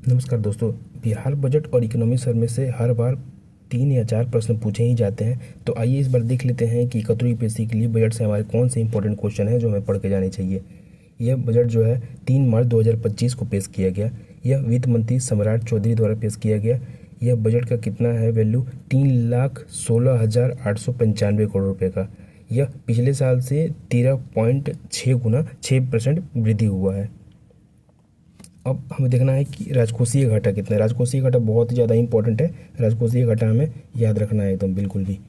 नमस्कार दोस्तों। बिहार बजट और इकोनॉमी सर्वे से हर बार 3 या 4 प्रश्न पूछे ही जाते हैं। तो आइए इस बार देख लेते हैं कि 71वीं यूपीएससी के लिए बजट से हमारे कौन से इंपॉर्टेंट क्वेश्चन हैं जो हमें पढ़ के जाने चाहिए। यह बजट जो है 3 मार्च 2025 को पेश किया गया। यह वित्त मंत्री सम्राट चौधरी द्वारा पेश किया गया। यह बजट का कितना है वैल्यू 3,16,895 करोड़ रुपये का। यह पिछले साल से 13.6 गुना 6% वृद्धि हुआ है। अब हमें देखना है कि राजकोषीय घाटा कितना है। राजकोषीय घाटा बहुत ही ज़्यादा इंपॉर्टेंट है। राजकोषीय घाटा हमें याद रखना है एकदम बिल्कुल भी।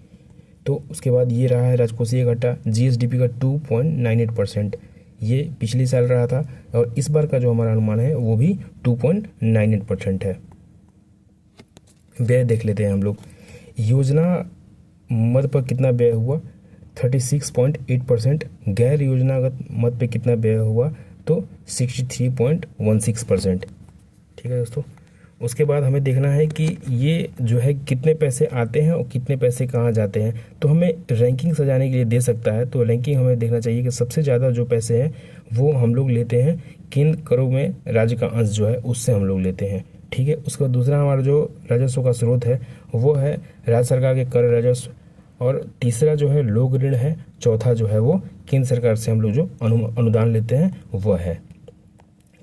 तो उसके बाद ये रहा है राजकोषीय घाटा जीएसडीपी का 2.98%। ये पिछले साल रहा था और इस बार का जो हमारा अनुमान है वो भी 2.98% है। व्यय देख लेते हैं हम लोग। योजना मद पर कितना व्यय हुआ 36.8%। गैर योजनागत मद पे कितना व्यय हुआ तो 63.16%। ठीक है दोस्तों। उसके बाद हमें देखना है कि ये जो है कितने पैसे आते हैं और कितने पैसे कहाँ जाते हैं। तो हमें रैंकिंग सजाने के लिए दे सकता है। तो रैंकिंग हमें देखना चाहिए कि सबसे ज़्यादा जो पैसे हैं वो हम लोग लेते हैं केंद्र करों में राज्य का अंश जो है उससे हम लोग लेते हैं। ठीक है। उसके बाद दूसरा हमारा जो राजस्व का स्रोत है वो है राज्य सरकार के कर राजस्व, और तीसरा जो है लोक ऋण है, चौथा जो है वो केंद्र सरकार से हम लोग जो अनुदान लेते हैं वह है।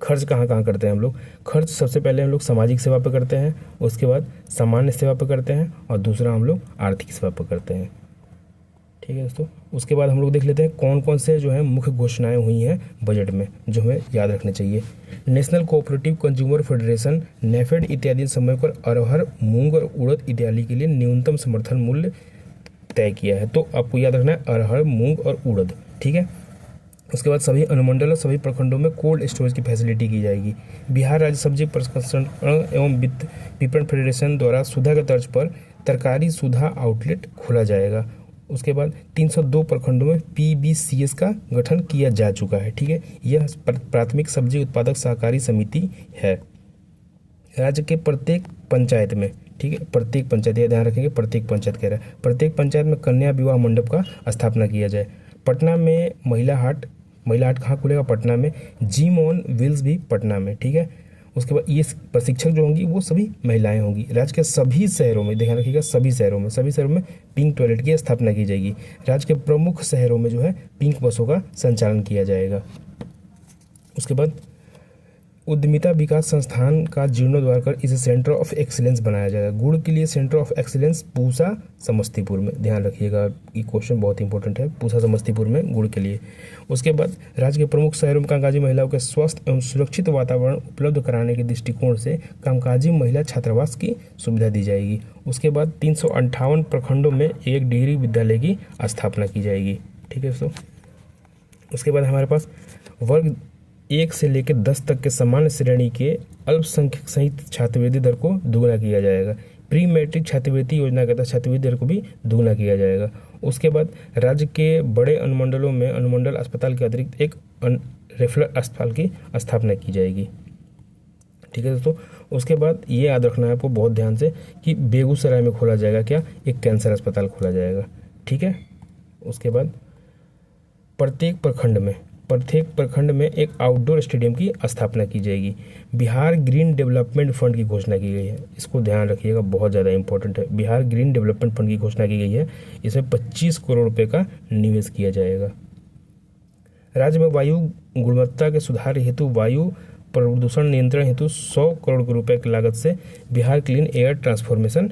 खर्च कहाँ कहाँ करते हैं हम लोग। खर्च सबसे पहले हम लोग सामाजिक सेवा पे करते हैं, उसके बाद सामान्य सेवा पे करते हैं और दूसरा हम लोग आर्थिक सेवा पे करते हैं। ठीक है दोस्तों। उसके बाद हम लोग देख लेते हैं कौन कौन से जो है मुख्य घोषणाएं हुई हैं बजट में जो हमें याद रखने चाहिए। National cooperative consumer federation NAFED इत्यादि समय पर अरहर, मूंग और उड़द इत्यादि के लिए न्यूनतम समर्थन मूल्य तय किया है। तो आपको याद रखना है अरहर, मूंग और उड़द। ठीक है। उसके बाद सभी अनुमंडल और सभी प्रखंडों में कोल्ड स्टोरेज की फैसिलिटी की जाएगी। बिहार राज्य सब्जी प्रसंस्करण एवं वित्त विपणन फेडरेशन द्वारा सुधा के तर्ज पर तरकारी सुधा आउटलेट खोला जाएगा। उसके बाद 302 प्रखंडों में पीबीसीएस का गठन किया जा चुका है। ठीक है। यह प्राथमिक सब्जी उत्पादक सहकारी समिति है। राज्य के प्रत्येक पंचायत में, ठीक है, प्रत्येक पंचायत, यह ध्यान रखेंगे प्रत्येक पंचायत कह रहा है, प्रत्येक पंचायत में कन्या विवाह मंडप का स्थापना किया जाए। पटना में महिला हाट कहाँ खुलेगा पटना में। जिम ऑन व्हील्स भी पटना में। ठीक है। उसके बाद ये प्रशिक्षक जो होंगी वो सभी महिलाएं होंगी। राज्य के सभी शहरों में ध्यान रखिएगा, सभी शहरों में पिंक टॉयलेट की स्थापना की जाएगी। राज्य के प्रमुख शहरों में जो है पिंक बसों का संचालन किया जाएगा। उसके बाद उद्यमिता विकास संस्थान का जीर्णोद्धार कर इसे सेंटर ऑफ एक्सीलेंस बनाया जाएगा। गुड़ के लिए centre of excellence Pusa Samastipur में। ध्यान रखिएगा ये क्वेश्चन बहुत इंपॉर्टेंट है, पूसा समस्तीपुर में गुड़ के लिए। उसके बाद राज्य के प्रमुख शहरों में कामकाजी महिलाओं के स्वस्थ एवं सुरक्षित वातावरण उपलब्ध कराने के दृष्टिकोण से कामकाजी महिला छात्रावास की सुविधा दी जाएगी। उसके बाद 358 प्रखंडों में एक डिग्री विद्यालय की स्थापना की जाएगी। ठीक है दोस्तों। उसके बाद हमारे पास वर्ग 1 से लेकर 10 तक के सामान्य श्रेणी के अल्पसंख्यक सहित छात्रवृत्ति दर को दुगना किया जाएगा। प्री मैट्रिक छात्रवृत्ति योजना के तहत छात्रवृत्ति दर को भी दुगना किया जाएगा। उसके बाद राज्य के बड़े अनुमंडलों में अनुमंडल अस्पताल के अतिरिक्त एक रेफरल अस्पताल की स्थापना की जाएगी। ठीक है दोस्तों। उसके बाद ये याद रखना है आपको बहुत ध्यान से कि बेगूसराय में खोला जाएगा क्या, एक कैंसर अस्पताल खोला जाएगा। ठीक है। उसके बाद प्रत्येक प्रखंड में एक आउटडोर स्टेडियम की स्थापना की जाएगी। बिहार ग्रीन डेवलपमेंट फंड की घोषणा की गई है। इसको ध्यान रखिएगा, बहुत ज़्यादा इंपॉर्टेंट है। बिहार ग्रीन डेवलपमेंट फंड की घोषणा की गई है। इसमें 25 करोड़ रुपए का निवेश किया जाएगा। राज्य में वायु गुणवत्ता के सुधार हेतु वायु प्रदूषण नियंत्रण हेतु 100 करोड़ रुपए की लागत से बिहार क्लीन एयर ट्रांसफॉर्मेशन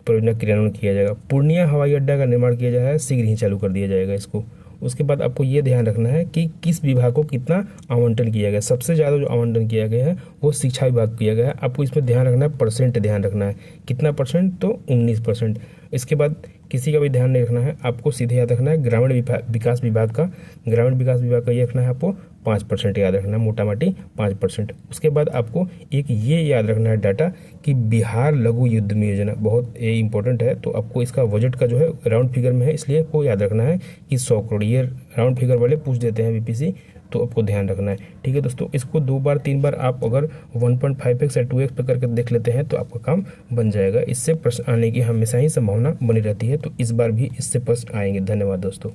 परियोजना क्रियान्वयन किया जाएगा। पूर्णिया हवाई अड्डा का निर्माण किया जाएगा, शीघ्र ही चालू कर दिया जाएगा इसको। उसके बाद आपको ये ध्यान रखना है कि किस विभाग को कितना आवंटन किया गया। सबसे ज़्यादा जो आवंटन किया गया है वो शिक्षा विभाग को किया गया है। आपको इसमें ध्यान रखना है, परसेंट ध्यान रखना है, कितना परसेंट तो 19%। इसके बाद किसी का भी ध्यान नहीं रखना है, आपको सीधे याद रखना है ग्रामीण विकास विभाग का ये रखना है आपको 5% याद रखना है, मोटा मोटी 5%। उसके बाद आपको एक ये याद रखना है डाटा कि बिहार लघु उद्यम योजना बहुत इंपॉर्टेंट है। तो आपको इसका बजट का जो है राउंड फिगर में है, इसलिए आपको याद रखना है कि 100 करोड़, ये राउंड फिगर वाले पूछ देते हैं बीपीसी, तो आपको ध्यान रखना है। ठीक है दोस्तों। इसको 2 बार 3 बार आप अगर 1.5x या 2x पे करके देख लेते हैं तो आपका काम बन जाएगा। इससे प्रश्न आने की हमेशा ही संभावना बनी रहती है, तो इस बार भी इससे प्रश्न आएंगे। धन्यवाद दोस्तों।